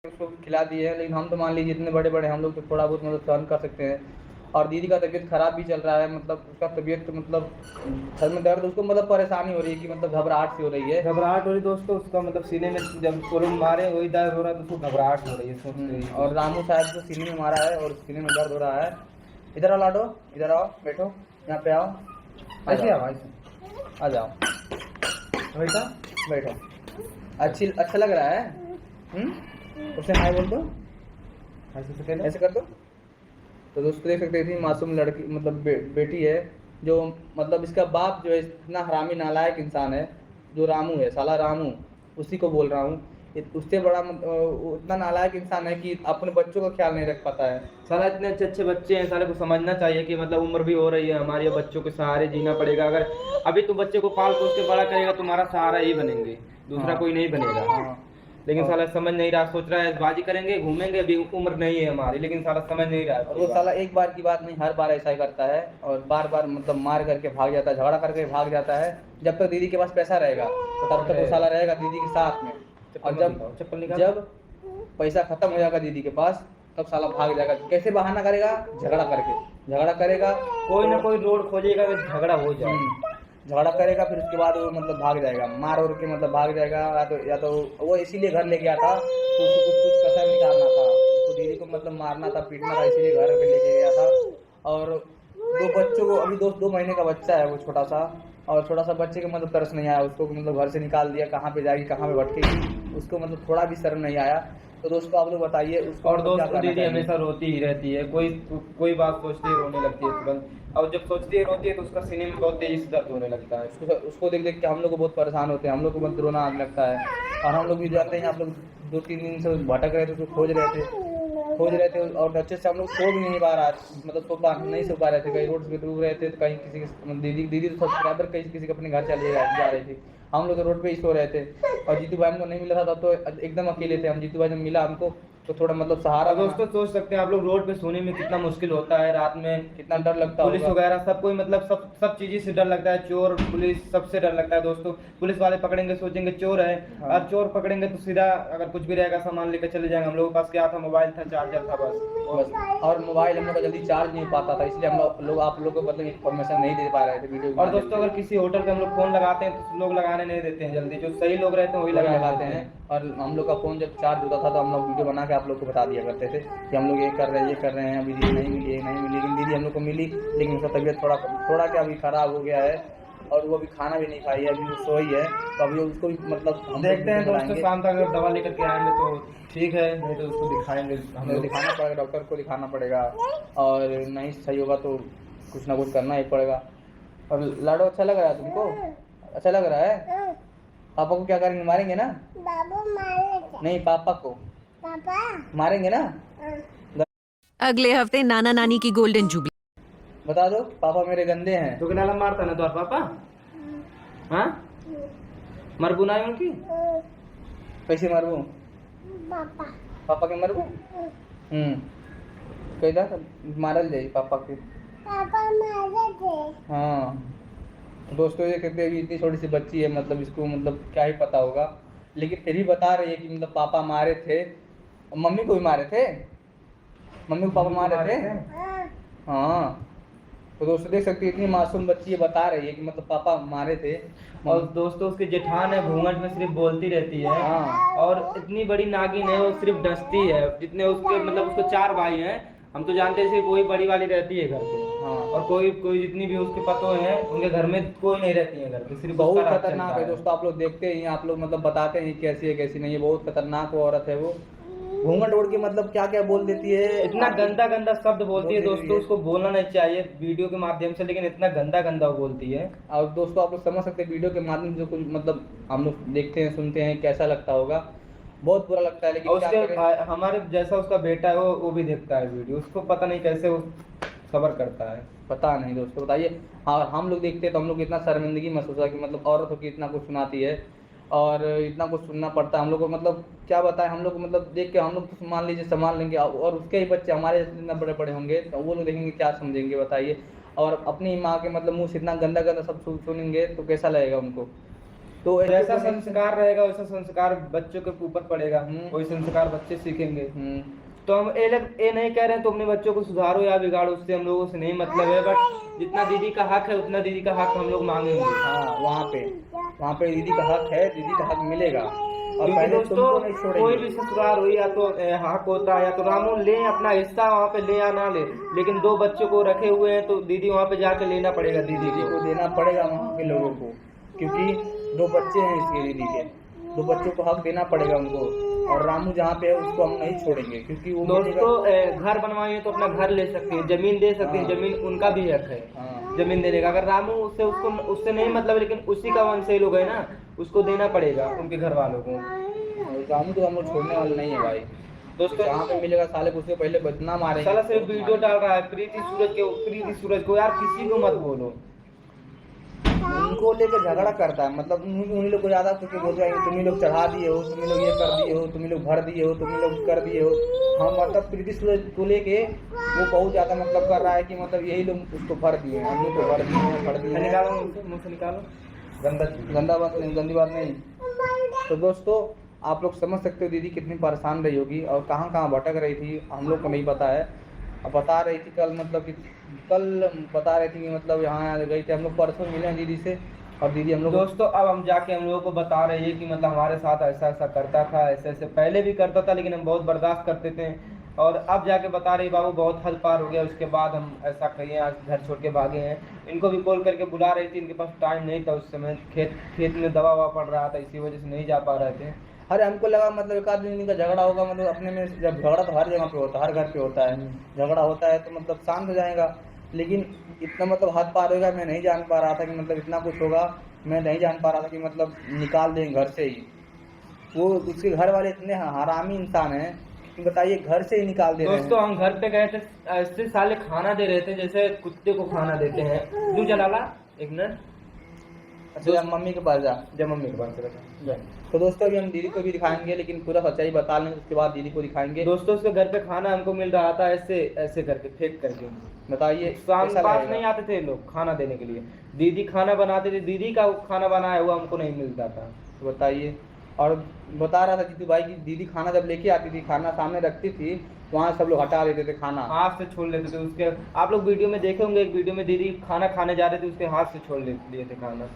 उसको खिला दिए हैं, लेकिन हम तो मान लीजिए इतने बड़े बड़े हम लोग तो थोड़ा बहुत मतलब सहन कर सकते हैं। और दीदी का तबीयत खराब भी चल रहा है, मतलब उसका तबीयत तो मतलब सर में दर्द, उसको मतलब परेशानी हो रही है कि मतलब घबराहट सी हो रही है। घबराहट हो रही दोस्तों, उसका मतलब सीने में जब उसको लोग मारे वही दर्द हो रहा है, तो उसको घबराहट हो रही है सोचते ही और कुछ। रामू साहब को सीने में मारा है और सीने में दर्द हो रहा है। इधर आओ लाडो, इधर आओ, बैठो, यहाँ पे आओ, आ ऐसे जाओ, आओ ऐसे। आ जाओ, बेटा बैठो। अच्छा लग रहा है। उससे हाय बोल दो, ऐसे से कहना। ऐसे कर दो। तो दोस्तों देख सकते हैं, इतनी मासूम लड़की मतलब बेटी है, जो मतलब इसका बाप जो है इतना हरामी नालायक इंसान है, जो रामू है, साला रामू, उसी को बोल रहा हूँ। उससे बड़ा उतना नालायक इंसान है कि अपने बच्चों का ख्याल नहीं रख पाता है। साला इतने अच्छे अच्छे बच्चे हैं, साले को समझना चाहिए कि मतलब उम्र भी हो रही है हमारी, बच्चों के सहारे जीना पड़ेगा। अगर अभी तुम बच्चे को पाल पोस के बड़ा करेगा, तुम्हारा सहारा ही बनेंगे, दूसरा हाँ कोई नहीं बनेगा। हाँ। लेकिन और साला समझ नहीं रहा, सोच रहा है बाजी करेंगे घूमेंगे, अभी उम्र नहीं है हमारी, लेकिन साला समझ नहीं रहा है और कोई वो बात। साला एक बार की बात नहीं, हर बार ऐसा ही करता है और बार बार मतलब मार करके भाग जाता है, झगड़ा करके भाग जाता है। जब तक दीदी के पास पैसा रहेगा तो तब तक वो साला रहेगा दीदी के साथ में। चप्पल और मत जब निकालो, चप्पल निकाल। जब पैसा खत्म हो जाएगा दीदी के पास, तब साला भाग जाएगा। कैसे बहाना करेगा? झगड़ा करके। झगड़ा करेगा कोई तो ना कोई रोड खोजेगा कि झगड़ा हो जाए। झगड़ा करेगा, फिर उसके बाद वो मतलब भाग जाएगा, मार और के मतलब भाग जाएगा। या तो वो इसीलिए घर ले गया था कि उसको कुछ कुछ कसर निकालना था, उसको दीदी को मतलब मारना था, पीटना था, इसीलिए घर पे लेके गया था। और दो बच्चों को, अभी 2 महीने का बच्चा है वो छोटा सा, और छोटा सा बच्चे को मतलब तरस नहीं आया उसको, मतलब घर से निकाल दिया, कहाँ पे जाएगी, कहाँ पे भटकेगी, उसको मतलब थोड़ा भी शर्म नहीं आया। तो दोस्तों आप लोग बताइए उसको और मतलब क्या दोस्तों करना दीदी चाहिए? हमेशा रोती ही रहती है, कोई कोई बात सोचती है रोने लगती है तुरंत, और जब सोचती है रोती है तो उसका सीने में बहुत तेजी से दर्द होने लगता है। उसको देख देख के हम लोग को बहुत परेशान होते हैं, हम लोग को मतलब रोना आने लगता है। और हम लोग भी जाते हैं, आप लोग 2-3 दिन से भटक रहे थे, उसको खोज रहे थे और अच्छे से हम लोग सो भी नहीं पा रहा, मतलब नहीं सो पा रहे थे, कहीं रोड पे डूब रहे थे, तो कहीं किसी के मतलब दीदी दीदी तो सब्सक्राइबर कहीं किसी के अपने घर चले जा रही थी, हम लोग तो रोड पे ही सो रहे थे। और जीतू भाई हमको नहीं मिला था तो एकदम अकेले थे हम। जीतू भाई जब मिला हमको तो थोड़ा मतलब सहारा और बना। दोस्तों सोच सकते हैं आप लोग, रोड पे सोने में कितना मुश्किल होता है रात में। कितना डर लगता पुलिस होगा। वगैरह सब कोई मतलब सब चीज़ों से डर लगता है, चोर पुलिस सबसे डर लगता है दोस्तों। पुलिस वाले पकड़ेंगे सोचेंगे चोर है, हाँ और चोर पकड़ेंगे तो सीधा अगर कुछ भी रहेगा सामान लेकर चले जाएंगे। हम लोगों के पास क्या था, मोबाइल था, चार्जर था बस। बस। और मोबाइल हम लोग का जल्दी चार्ज नहीं हो पाता था, इसलिए हम लोग आप लोग को मतलब इन्फॉर्मेशन नहीं दे पा रहे थे वीडियो के और माध्यम दोस्तों से। अगर किसी होटल पे हम लोग फोन लगाते हैं तो लोग लगाने नहीं देते हैं जल्दी, जो सही लोग रहते हैं वही वही लगाने लगाते देते हैं। हैं। और हम लोग का फ़ोन जब चार्ज होता था तो हम लोग वीडियो बना के आप लोग को बता दिया करते थे कि हम लोग ये कर रहे हैं, ये कर रहे हैं, अभी दीदी नहीं मिली, ये नहीं मिली। लेकिन दीदी हम लोग को मिली, लेकिन उसका तबीयत थोड़ा थोड़ा क्या अभी ख़राब हो गया है, और वो अभी खाना भी नहीं खाई है, अभी वो सोई है। तो अभी उसको भी मतलब हम लोग देखते वीडियो हैं दोस्तों, बनाएंगे। शाम तक अगर दवा लेकर के आएंगे तो ठीक है, नहीं तो उसको दिखाएंगे हम हमें लोग। दिखाना पड़ेगा, डॉक्टर को दिखाना पड़ेगा, और नहीं सही होगा तो कुछ ना कुछ करना ही पड़ेगा। और लाडो अच्छा लग रहा है तुमको? अच्छा लग रहा है? पापा को क्या करेंगे, मारेंगे ना? बाबू मारेंगे नहीं, पापा को पापा मारेंगे ना? अगले हफ्ते नाना नानी की गोल्डन जुबली। बता दो पापा मेरे गंदे हैं। तो नाला मारता ना तुम्हारा पापा? हाँ, मरबू ना उनकी। कैसे मरबू? पापा पापा के मरबू? कैदा मारल जाई पापा के। पापा मारे थे। हाँ दोस्तों, ये कहते हैं इतनी छोटी सी बच्ची है, मतलब इसको मतलब क्या ही पता होगा, लेकिन फिर भी बता रही है कि मतलब पापा मारे थे। मम्मी को भी मारे थे, मम्मी को पापा मारे थे। हाँ। तो दोस्तों देख सकते हैं, इतनी मासूम बच्ची है, बता रही है कि मतलब पापा मारे थे। और दोस्तों उसकी जेठान है, घूंघट में सिर्फ बोलती रहती है। हाँ। और इतनी बड़ी नागिन है, वो सिर्फ डसती है। जितने उसके मतलब उसको 4 भाई हैं, हम तो जानते हैं सिर्फ वही बड़ी वाली रहती है घर पे। हाँ। और कोई कोई जितनी भी उसके पतों हैं उनके घर में कोई नहीं रहती है घर पे, सिर्फ बहुत उसका राज खतरनाक चलता है है। दोस्तों, आप लोग देखते ही हैं, आप लोग मतलब बताते हैं कैसी है कैसी नहीं है, बहुत खतरनाक वो औरत है। वो घूंघट ओढ़ के मतलब क्या क्या बोल देती है। इतना गंदा गंदा शब्द बोलती है बोल देती दोस्तों, है। उसको बोलना नहीं चाहिए वीडियो के माध्यम से, लेकिन इतना गंदा गंदा वो बोलती है। और दोस्तों आप लोग समझ सकते हैं वीडियो के माध्यम से कुछ मतलब हम लोग देखते हैं सुनते हैं, कैसा लगता होगा, बहुत बुरा लगता है, लेकिन और क्या उसके करें। हमारे जैसा उसका बेटा है, वो भी देखता है वीडियो, उसको पता नहीं कैसे वो सबर करता है। पता नहीं दोस्तों, बताइए। हाँ हम लोग देखते हैं तो हम लोग इतना शर्मिंदगी महसूस होता है कि मतलब औरत होकर इतना कुछ सुनाती है, और इतना कुछ सुनना पड़ता है हम लोग को, मतलब क्या बताएं। हम लोग को मतलब देख के हम लोग तो मान लीजिए संभाल लेंगे, और उसके ही बच्चे हमारे जैसे इतना बड़े बड़े होंगे तो वो लोग देखेंगे क्या समझेंगे, बताइए। और अपनी माँ के मतलब मुँह से इतना गंदा गंदा सब सुनेंगे तो कैसा लगेगा उनको। तो जैसा education- संस्कार रहेगा वैसा संस्कार बच्चों के ऊपर पड़ेगा, हम्म। वही संस्कार बच्चे सीखेंगे। हम्म, तो हम ये नहीं कह रहे हैं तुम अपने बच्चों को सुधारो या बिगाड़ो, उससे हम लोगों से नहीं मतलब है, बट जितना दीदी का हक है उतना दीदी का हक हम लोग मांगेंगे। हाँ वहाँ पे दीदी का हक है, दीदी का हक मिलेगा, और क्योंकि पहले दोस्तों तुमको नहीं कोई छोड़ेंगे। भी ससुराल हो या तो हक होता है, या तो रामू ले अपना हिस्सा वहाँ पे ले या ना ले, लेकिन दो बच्चों को रखे हुए हैं तो दीदी वहाँ पे जाके लेना पड़ेगा दीदी दीदी को। को देना पड़ेगा वहाँ के लोगों को, क्योंकि दो बच्चे हैं इसके दीदी के, दो बच्चों को हक देना पड़ेगा उनको, और रामू जहाँ पे है उसको हम नहीं छोड़ेंगे, क्योंकि वो मिलेगा। दोस्तों घर बनवाइए तो अपना घर ले सकते हैं, जमीन दे सकते हैं, हाँ। जमीन उनका भी हक है हाँ। जमीन देने का। अगर रामू उससे नहीं मतलब, लेकिन उसी का वंश लोग है ना, उसको देना पड़ेगा उनके घर वालों को। रामू तो हम लोग छोड़ने वाले नहीं है भाई। दोस्तों जहाँ पे मिलेगा साले को उससे पहले बदनाम मारेंगे। साला सिर्फ वीडियो डाल रहा है प्रीति सूरज को, यार किसी को मत बोलो। उनको लेकर झगड़ा करता है, मतलब उन्हीं लोग को ज्यादा करके बोल रहे हैं, तुम्ही लोग चढ़ा दिए हो, तुम्ही लोग ये कर दिए हो, तुम्ही लोग भर दिए हो, तुम्ही लोग कर दिए हो। हम मतलब प्रीति सूरज को लेके वो बहुत ज्यादा मतलब कर रहा है कि मतलब यही लोग उसको भर दिए हैं, हम लोग को भर दिए हैं, भर दिए हैं। निकालो मुंह से निकालो, गंदा चीज। गंदा बात नहीं, गंदी बात नहीं। तो दोस्तों आप लोग समझ सकते हो दीदी कितनी परेशान रही होगी और कहाँ कहाँ भटक रही थी, हम लोग को नहीं पता है। अब बता रही थी कल, मतलब कि कल बता रही थी कि मतलब यहाँ गई थी, हम लोग परसों मिले हैं दीदी से, और दीदी हम लोग दोस्तों अब हम जाके हम लोगों को बता रहे हैं कि मतलब हमारे साथ ऐसा ऐसा करता था, ऐसे ऐसे पहले भी करता था, लेकिन हम बहुत बर्दाश्त करते थे, और अब जाके बता रही बाबू बहुत हद पार हो गया, उसके बाद हम ऐसा करिए, आज घर छोड़ के भागे हैं। इनको भी कॉल करके बुला रही थी, इनके पास टाइम नहीं था उस समय, खेत में दवा ववा पड़ रहा था, इसी वजह से नहीं जा पा रहे थे। अरे हमको लगा मतलब एक आध दिन का झगड़ा होगा, मतलब अपने में जब झगड़ा तो हर जगह पे होता है, हर घर पे होता है, झगड़ा होता है तो मतलब शांत हो जाएगा, लेकिन इतना मतलब हद पार होगा, मैं नहीं जान पा रहा था कि मतलब इतना कुछ होगा, मैं नहीं जान पा रहा था कि मतलब निकाल देंगे घर से ही। वो उसके घर वाले इतने हरामी इंसान हैं कि बताइए घर से ही निकाल दे रहे हैं। दोस्तों हम घर पे गए थे, ऐसे साले खाना दे रहे थे जैसे कुत्ते को खाना देते हैं। तू जलाला एक मिनट, अच्छा जब मम्मी के पास जा। जब मम्मी के पास चला। तो दोस्तों अभी हम दीदी को भी दिखाएंगे, लेकिन पूरा सच्चाई बता लेंगे, उसके बाद दीदी को दिखाएंगे। दोस्तों उसके घर पे खाना हमको मिल रहा था ऐसे ऐसे करके, फेंक करके। बताइए शाम कैसा पास लगेगा? नहीं आते थे लोग खाना देने के लिए, दीदी खाना बनाते थे, दीदी का खाना बनाया हुआ हमको नहीं मिलता था। तो बताइए। और बता रहा था जीतू भाई की दीदी खाना जब लेके आती थी, खाना सामने रखती थी, वहाँ सब लोग हटा देते थे खाना, हाथ से छोड़ लेते थे उसके। आप लोग वीडियो में देखे होंगे, एक वीडियो में दीदी खाना खाने जा रहे थे, उसके हाथ से छोड़ लिए थे खाना।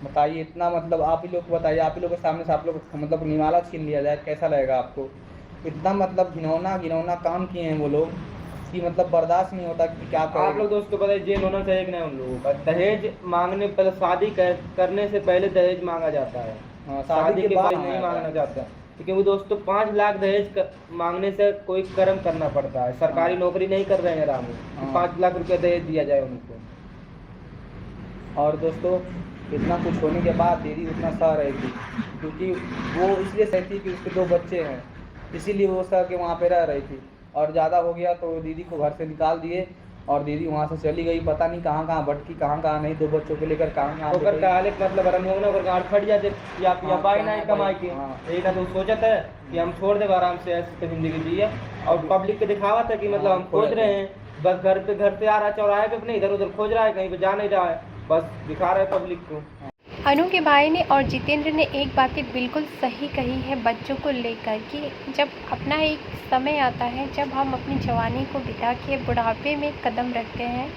बताइए इतना मतलब आप ही लोग को बताइए, आप ही लोग के सामने से आप लोग मतलब निवाला छीन लिया जाए, कैसा लगेगा आपको? इतना मतलब घिनौना काम किए हैं वो लोग कि मतलब बर्दाश्त नहीं होता कि क्या आप करें। लोग दोस्तों बताइए जेल होना चाहिए कि नहीं उन लोगों का? दहेज मांगने पहले शादी करने से पहले दहेज मांगा जाता है, हाँ, शादी के बाद नहीं मांगा मांगना जाता है। चाहता, क्योंकि वो दोस्तों 5 लाख दहेज मांगने से कोई कर्म करना पड़ता है। सरकारी नौकरी नहीं कर रहे हैं रामू, हाँ। 5 लाख रुपया दहेज दिया जाए उनको। और दोस्तों इतना कुछ होने के बाद दीदी उतना सह रही थी, क्योंकि वो इसलिए सहती कि उसके 2 बच्चे हैं, इसीलिए वो सह के वहाँ पे रह रही थी। और ज़्यादा हो गया तो दीदी को घर से निकाल दिए और दीदी वहाँ से चली गई, पता नहीं कहाँ कहाँ भटकी, कहाँ कहाँ नहीं, 2 बच्चों को लेकर कहाँ ओकर पे काले मतलब अरन होना, ओकर गाड़ फट जाते या हाँ, पाई नहीं कमाई के। हाँ। यही ना तो सोचत है कि हम छोड़ दे आराम से ऐसे जिंदगी जिए, और पब्लिक के दिखावा था कि मतलब हम खोज रहे हैं, बस घर से आ रहा है, चौराहे पे अपने इधर उधर खोज रहा है, कहीं पे जा नहीं रहा है, बस दिखा रहा है पब्लिक को। अनु के भाई ने और जितेंद्र ने एक बातें बिल्कुल सही कही है बच्चों को लेकर कि जब अपना एक समय आता है, जब हम अपनी जवानी को बिता के बुढ़ापे में कदम रखते हैं,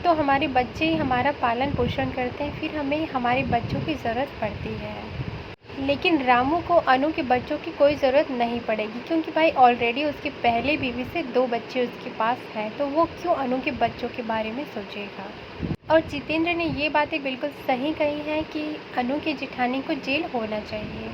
तो हमारे बच्चे ही हमारा पालन पोषण करते हैं, फिर हमें हमारे बच्चों की ज़रूरत पड़ती है। लेकिन रामू को अनु के बच्चों की कोई ज़रूरत नहीं पड़ेगी, क्योंकि भाई ऑलरेडी उसकी पहले बीवी से 2 बच्चे उसके पास हैं, तो वो क्यों अनु के बच्चों के बारे में सोचेगा। और जितेंद्र ने ये बातें बिल्कुल सही कही हैं कि अनु की जेठानी को जेल होना चाहिए,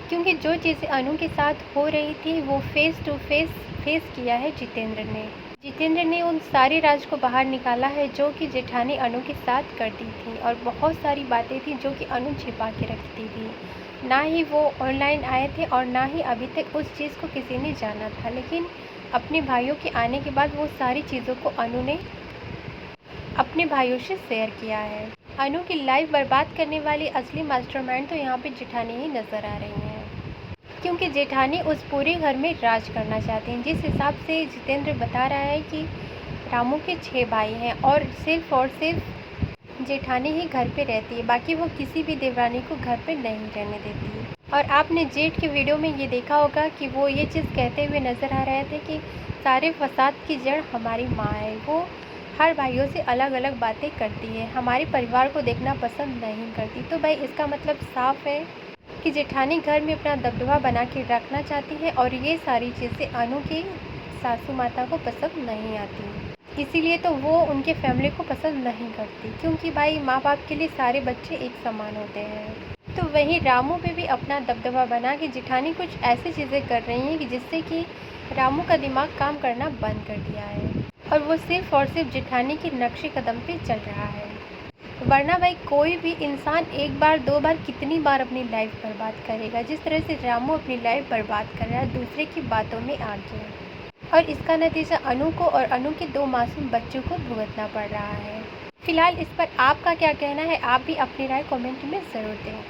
क्योंकि जो चीज़ें अनु के साथ हो रही थी वो फेस टू फेस किया है जितेंद्र ने उन सारे राज को बाहर निकाला है जो कि जेठानी अनु के साथ करती थी, और बहुत सारी बातें थी जो कि अनु छिपा के रखती थी। ना ही वो ऑनलाइन आए थे और ना ही अभी तक उस चीज़ को किसी ने जाना था, लेकिन अपने भाइयों के आने के बाद वो सारी चीज़ों को अनु ने अपने भाइयों से शेयर किया है। अनु की लाइफ बर्बाद करने वाली असली मास्टरमाइंड तो यहाँ पे जेठानी ही नज़र आ रही हैं, क्योंकि जेठानी उस पूरे घर में राज करना चाहते हैं। जिस हिसाब से जितेंद्र बता रहा है कि रामू के 6 भाई हैं और सिर्फ जेठानी ही घर पे रहती है, बाकी वो किसी भी देवरानी को घर पे नहीं रहने देती है। और आपने जेठ के वीडियो में ये देखा होगा कि वो ये चीज़ कहते हुए नज़र आ रहे थे कि सारे फसाद की जड़ हमारी माँ है, वो हर भाइयों से अलग अलग बातें करती है, हमारे परिवार को देखना पसंद नहीं करती। तो भाई इसका मतलब साफ है कि जेठानी घर में अपना दबदबा बना के रखना चाहती है और ये सारी चीज़ें अनु की सासू माता को पसंद नहीं आती, इसीलिए तो वो उनके फैमिली को पसंद नहीं करती, क्योंकि भाई माँ बाप के लिए सारे बच्चे एक समान होते हैं। तो वहीं रामू पे भी अपना दबदबा बना के जेठानी कुछ ऐसी चीज़ें कर रही हैं कि जिससे कि रामू का दिमाग काम करना बंद कर दिया है और वो सिर्फ और सिर्फ जेठानी के नक्शे कदम पे चल रहा है। वरना भाई कोई भी इंसान एक बार दो बार कितनी बार अपनी लाइफ बर्बाद करेगा, जिस तरह से रामू अपनी लाइफ बर्बाद कर रहा है दूसरे की बातों में आके, और इसका नतीजा अनु को और अनु के 2 मासूम बच्चों को भुगतना पड़ रहा है। फिलहाल इस पर आपका क्या कहना है, आप भी अपनी राय कमेंट में ज़रूर दें।